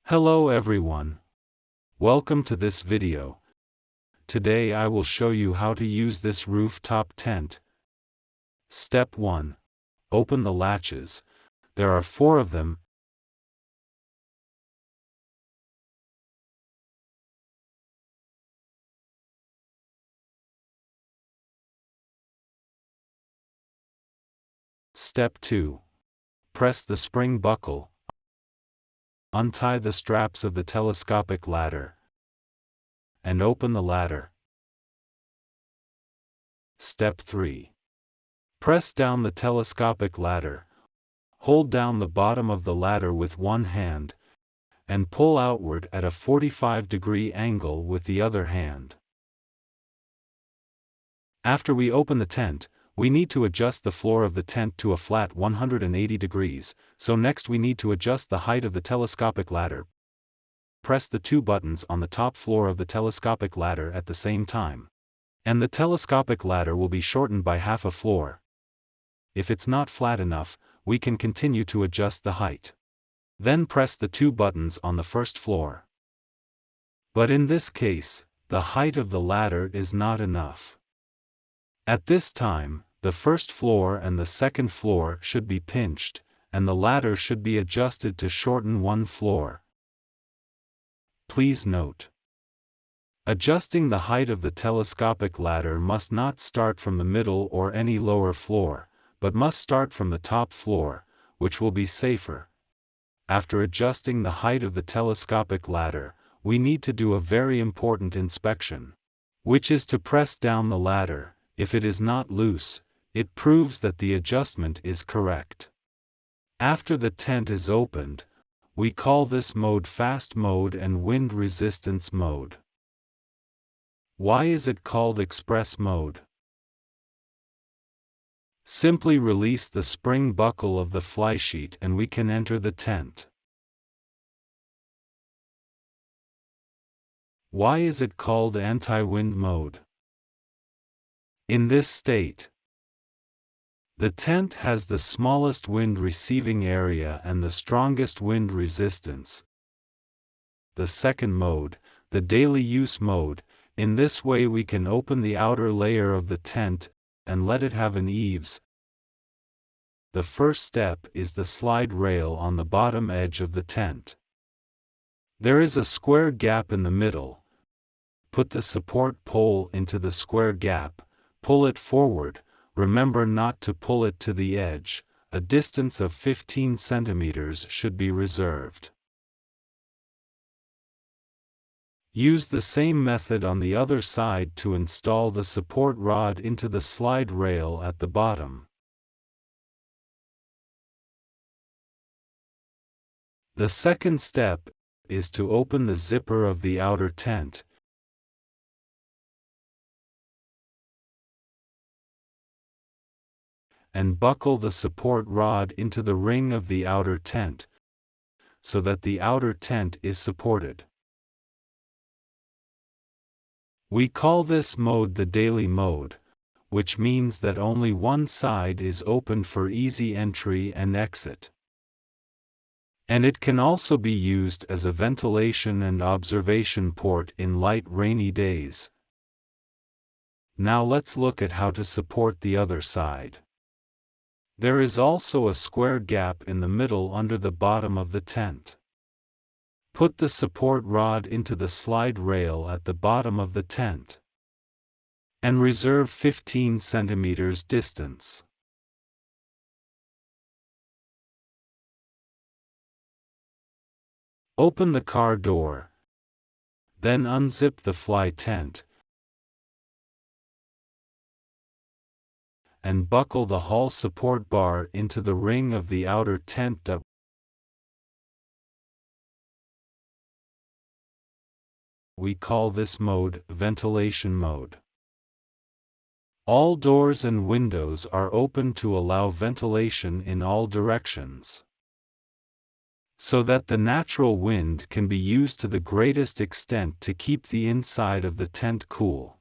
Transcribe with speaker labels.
Speaker 1: Hello everyone. Welcome to this video. Today I will show you how to use this rooftop tent. Step 1. Open the latches. There are 4 of them. Step 2. Press the spring buckle. Untie the straps of the telescopic ladder and open the ladder. Step 3. Press down the telescopic ladder. Hold down the bottom of the ladder with one hand and pull outward at a 45-degree angle with the other hand. After we open the tent, we need to adjust the floor of the tent to a flat 180 degrees, so next we need to adjust the height of the telescopic ladder. Press the 2 buttons on the top floor of the telescopic ladder at the same time, and the telescopic ladder will be shortened by half a floor. If it's not flat enough, we can continue to adjust the height. Then press the 2 buttons on the first floor. But in this case, the height of the ladder is not enough. At this time, the first floor and the second floor should be pinched, and the ladder should be adjusted to shorten one floor. Please note: adjusting the height of the telescopic ladder must not start from the middle or any lower floor, but must start from the top floor, which will be safer. After adjusting the height of the telescopic ladder, we need to do a very important inspection, which is to press down the ladder. If it is not loose, it proves that the adjustment is correct. After the tent is opened, we call this mode fast mode and wind resistance mode. Why is it called express mode? Simply release the spring buckle of the flysheet and we can enter the tent. Why is it called anti-wind mode? In this state, the tent has the smallest wind receiving area and the strongest wind resistance. The second mode, the daily use mode, in this way we can open the outer layer of the tent and let it have an eaves. The first step is the slide rail on the bottom edge of the tent. There is a square gap in the middle. Put the support pole into the square gap. Pull it forward, remember not to pull it to the edge, a distance of 15 centimeters should be reserved. Use the same method on the other side to install the support rod into the slide rail at the bottom. The second step is to open the zipper of the outer tent. And buckle the support rod into the ring of the outer tent, so that the outer tent is supported. We call this mode the daily mode, which means that only one side is open for easy entry and exit. And it can also be used as a ventilation and observation port in light rainy days. Now let's look at how to support the other side. There is also a square gap in the middle under the bottom of the tent. Put the support rod into the slide rail at the bottom of the tent and reserve 15 centimeters distance. Open the car door. Then unzip the fly tent and buckle the hall support bar into the ring of the outer tent. We call this mode ventilation mode. All doors and windows are open to allow ventilation in all directions, so that the natural wind can be used to the greatest extent to keep the inside of the tent cool.